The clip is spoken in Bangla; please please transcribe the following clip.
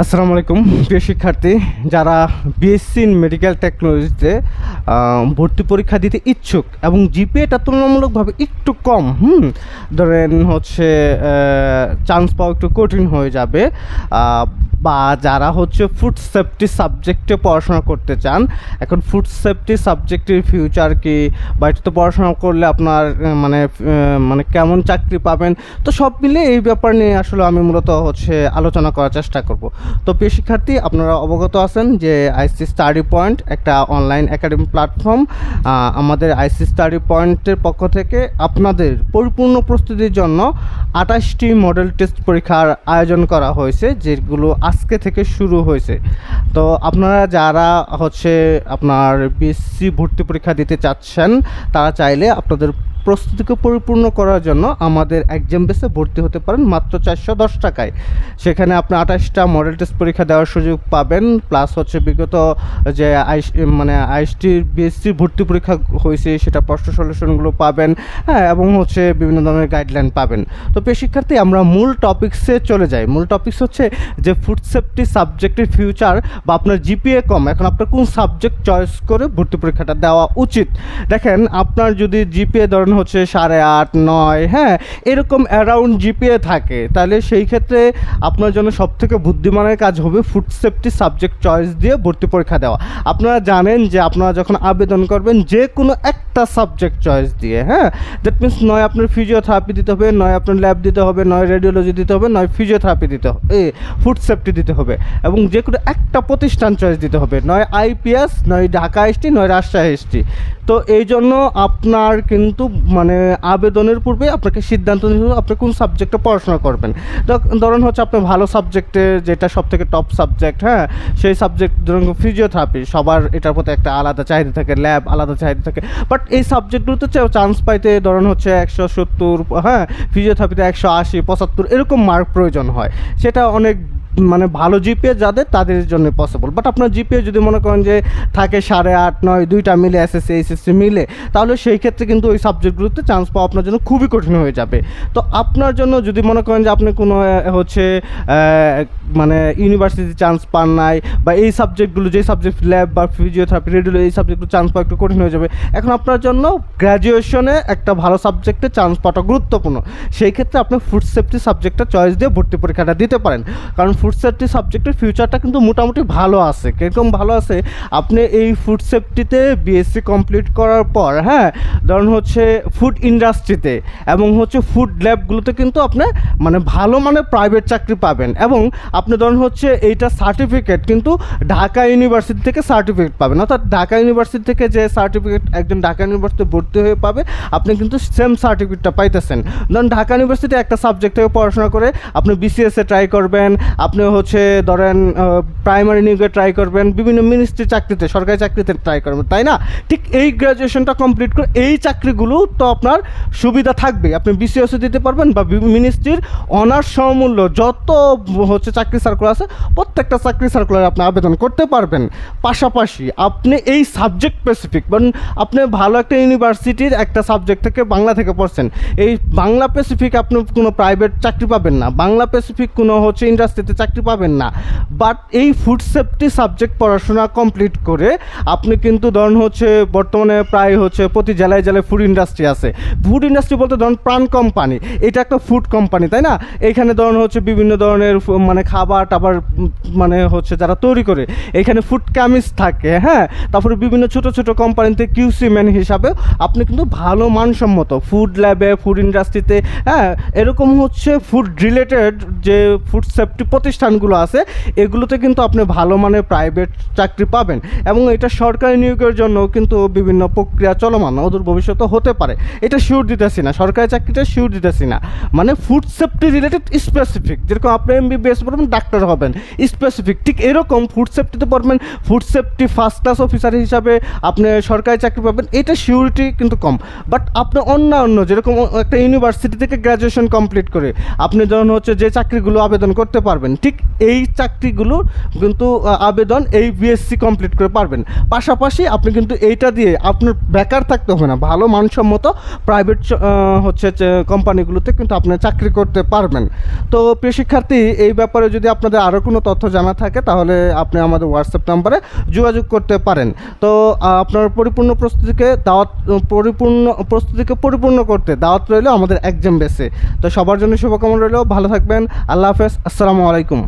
আসসালামু আলাইকুম প্রিয় শিক্ষার্থী, যারা বিএসসি ইন মেডিকেল টেকনোলজিতে ভর্তি পরীক্ষা দিতে ইচ্ছুক এবং জিপিএটা তুলনামূলকভাবে একটু কম, ধরেন হচ্ছে চান্স পাওয়া একটু কঠিন হয়ে যাবে, বা যারা হচ্ছে ফুড সেফটি সাবজেক্টে পড়াশোনা করতে চান। এখন ফুড সেফটি সাবজেক্টের ফিউচার কি, বা এটাতে পড়াশোনা করলে আপনার মানে কেমন চাকরি পাবেন, তো সব মিলে এই ব্যাপার নিয়ে আসলে আমি মূলত হচ্ছে আলোচনা করার চেষ্টা করব। তো প্রিয় শিক্ষার্থী, আপনারা অবগত আছেন যে আইসি স্টাডি পয়েন্ট একটা অনলাইন একাডেমি প্ল্যাটফর্ম। আমাদের আইসি স্টাডি পয়েন্টের পক্ষ থেকে আপনাদের পরিপূর্ণ প্রস্তুতির জন্য 28টি মডেল টেস্ট পরীক্ষার আয়োজন করা হয়েছে, যেগুলো আজকে থেকে শুরু হয়েছে। তো আপনারা যারা হচ্ছে আপনার বিএসসি ভর্তি পরীক্ষা দিতে চাচ্ছেন, তারা চাইলে আপনাদের প্রস্তুতিকে পরিপূর্ণ করার জন্য আমাদের এক্সাম বেসে ভর্তি হতে পারেন মাত্র 410 টাকায়। সেখানে আপনি 28টা মডেল টেস্ট পরীক্ষা দেওয়ার সুযোগ পাবেন, প্লাস হচ্ছে বিগত যে আইএসটির বিএসসি ভর্তি পরীক্ষা হয়েছে সেটা প্রশ্ন সলিউশনগুলো পাবেন, এবং হচ্ছে বিভিন্ন ধরনের গাইডলাইন পাবেন। তো প্রিয় শিক্ষার্থী, আমরা মূল টপিক্সে চলে যাই। মূল টপিক্স হচ্ছে যে ফুড সেফটি সাবজেক্টের ফিউচার বা আপনার জিপিএ কম, এখন আপনার কোন সাবজেক্ট চয়েস করে ভর্তি পরীক্ষাটা দেওয়া উচিত। দেখেন, আপনার যদি জিপিএ ধরেন হচ্ছে 8.5, 9, এরকম অ্যারাউন্ড জিপিএ থাকে, তাহলে সেই ক্ষেত্রে আপনার জন্য সবথেকে বুদ্ধিমানের কাজ হবে ফুড সেফটি সাবজেক্ট চয়েস দিয়ে ভর্তি পরীক্ষা দেওয়া। আপনারা জানেন যে আপনারা যখন আবেদন করবেন যে কোনো একটা সাবজেক্ট চয়েস দিয়ে, দ্যাট মিনস নয় আপনার ফিজিওথেরাপি দিতে হবে, নয় আপনার ল্যাব দিতে হবে, নয় রেডিওলজি দিতে হবে, নয় ফিজিওথেরাপি দিতে হবে, ফুড সেফটি দিতে হবে, এবং যে কোনো একটা প্রতিষ্ঠান চয়েস দিতে হবে, নয় আইপিএস, নয় ঢাকা এসটি, নয় রাজশাহী এসটি। তো এই জন্য আপনার কিন্তু আবেদনের পূর্বে আপনাকে সিদ্ধান্ত নিতে হবে আপনি কোন সাবজেক্টে পড়াশোনা করবেন। ধরুন হচ্ছে আপনি ভালো সাবজেক্টে, যেটা সব থেকে টপ সাবজেক্ট, সেই সাবজেক্ট ধরুন ফিজিওথেরাপি, সবার এটার প্রতি একটা আলাদা চাহিদা থাকে, ল্যাব আলাদা চাহিদা থাকে, বাট এই সাবজেক্টগুলোতে চান্স পাইতে ধরুন হচ্ছে 170, ফিজিওথেরাপিতে 180, 75 এরকম মার্ক প্রয়োজন হয়। সেটা অনেক ভালো জিপিএ যাদের, তাদের জন্য পসিবল। বাট আপনার জিপিএ যদি মনে করেন যে থাকে 8.5, 9, দুইটা মিলে এসএসসি এইচএসসি মিলে, তাহলে সেই ক্ষেত্রে কিন্তু ওই সাবজেক্টগুলোতে চান্স পাওয়া আপনার জন্য খুবই কঠিন হয়ে যাবে। তো আপনার জন্য যদি মনে করেন যে আপনি কোনো হচ্ছে ইউনিভার্সিটি চান্স পান নাই, বা এই সাবজেক্টগুলো, যে সাবজেক্ট ল্যাব বা ফিজিওথেরাপি, রেডিওলজি, এই সাবজেক্টগুলো চান্স পাওয়া একটু কঠিন হয়ে যাবে, এখন আপনার জন্য গ্র্যাজুয়েশনে একটা ভালো সাবজেক্টে চান্স পাওয়াটা গুরুত্বপূর্ণ। সেই ক্ষেত্রে আপনি ফুড সেফটি সাবজেক্টটা চয়েস দিয়ে ভর্তি পরীক্ষাটা দিতে পারেন, কারণ ফুড সেফটি সাবজেক্টের ফিউচারটা কিন্তু মোটামুটি ভালো আছে। কীরকম ভালো আছে, আপনি এই ফুড সেফটিতে বিএসসি কমপ্লিট করার পর, ধরুন হচ্ছে ফুড ইন্ডাস্ট্রিতে এবং হচ্ছে ফুড ল্যাবগুলোতে কিন্তু আপনি ভালো প্রাইভেট চাকরি পাবেন, এবং আপনি ধরুন হচ্ছে এইটা সার্টিফিকেট কিন্তু ঢাকা ইউনিভার্সিটি থেকে সার্টিফিকেট পাবেন, অর্থাৎ ঢাকা ইউনিভার্সিটি থেকে যে সার্টিফিকেট একজন ঢাকা ইউনিভার্সিটিতে ভর্তি হয়ে পাবে, আপনি কিন্তু সেম সার্টিফিকেটটা পাইতেছেন। ধরুন ঢাকা ইউনিভার্সিটি একটা সাবজেক্ট থেকে পড়াশোনা করে আপনি বিসিএসে ট্রাই করবেন, আপনি হচ্ছে ধরেন প্রাইমারি নিয়োগে ট্রাই করবেন, বিভিন্ন মিনিস্ট্রি চাকরিতে, সরকারি চাকরিতে ট্রাই করবেন, তাই না? ঠিক এই গ্র্যাজুয়েশনটা কমপ্লিট করে এই চাকরিগুলো তো আপনার সুবিধা থাকবে, আপনি বিসিএসও দিতে পারবেন, বা মিনিস্ট্রির অনার্স সমমূল্য যত হচ্ছে চাকরি সার্কুলার আছে, প্রত্যেকটা চাকরি সার্কুলারে আপনি আবেদন করতে পারবেন। পাশাপাশি আপনি এই সাবজেক্ট স্পেসিফিক, আপনি ভালো একটা ইউনিভার্সিটির একটা সাবজেক্ট থেকে বাংলা থেকে পড়ছেন, এই বাংলা স্পেসিফিক আপনি কোনো প্রাইভেট চাকরি পাবেন না, বাংলা স্পেসিফিক কোনো হচ্ছে ইন্ডাস্ট্রিতে চাকরি পাবেন না। বাট এই ফুড সেফটি সাবজেক্ট পড়াশোনা কমপ্লিট করে আপনি কিন্তু ধরুন হচ্ছে বর্তমানে প্রায় হচ্ছে প্রতি জেলায় জেলায় ফুড ইন্ডাস্ট্রি আছে। ফুড ইন্ডাস্ট্রি বলতে ধরুন প্রাণ কোম্পানি, এটা একটা ফুড কোম্পানি, তাই না? এইখানে ধরুন হচ্ছে বিভিন্ন ধরনের খাবার টাবার হচ্ছে যারা তৈরি করে, এখানে ফুড কেমিস্ট থাকে, তারপরে বিভিন্ন ছোট ছোট কোম্পানিতে কিউসি ম্যান হিসাবে আপনি কিন্তু ভালো মানসম্মত ফুড ল্যাবে, ফুড ইন্ডাস্ট্রিতে, এরকম হচ্ছে ফুড রিলেটেড যে ফুড সেফটি প্রতিষ্ঠানগুলো আছে, এগুলোতে কিন্তু আপনি ভালো প্রাইভেট চাকরি পাবেন, এবং এটা সরকারি নিয়োগের জন্য কিন্তু বিভিন্ন প্রক্রিয়া চলমান, অদূর ভবিষ্যতে হতে পারে, এটা শিওর দিতেছি না, সরকারি চাকরিটা শিওর দিতেছি না। ফুড সেফটি রিলেটেড স্পেসিফিক, যেরকম আপনি এমবিবিএস পড়বেন, ডাক্তার হবেন, স্পেসিফিক ঠিক এরকম ফুড সেফটিতে পড়বেন, food safety first class officer হিসাবে আপনি সরকারি চাকরি পাবেন, এটা শিওরিটি কিন্তু কম। বাট আপনি অন্য যেরকম একটা ইউনিভার্সিটি থেকে গ্র্যাজুয়েশন কমপ্লিট করে আপনি ধরুন হচ্ছে যে চাকরিগুলো আবেদন করতে পারবেন, ঠিক এই চাকরিগুলোর কিন্তু আবেদন এই বিএসসি কমপ্লিট করে পারবেন। পাশাপাশি আপনি কিন্তু এইটা দিয়ে আপনার বেকার থাকতে হবে না, ভালো মানসম্মত প্রাইভেট হচ্ছে কোম্পানিগুলোতে কিন্তু আপনি চাকরি করতে পারবেন। তো প্রিয় শিক্ষার্থী, এই ব্যাপারে যদি আপনাদের আরও কোনো তথ্য জানা থাকে তাহলে আপনি আমাদের হোয়াটসঅ্যাপ নাম্বারে যোগাযোগ করতে পারেন। তো আপনার পরিপূর্ণ পরিপূর্ণ করতে দাওয়াত রইল আমাদের এক্সাম বেসে। তো সবার জন্য শুভকামনা রইল, ভালো থাকবেন, আল্লাহ হাফেজ, আসসালামু আলাইকুম।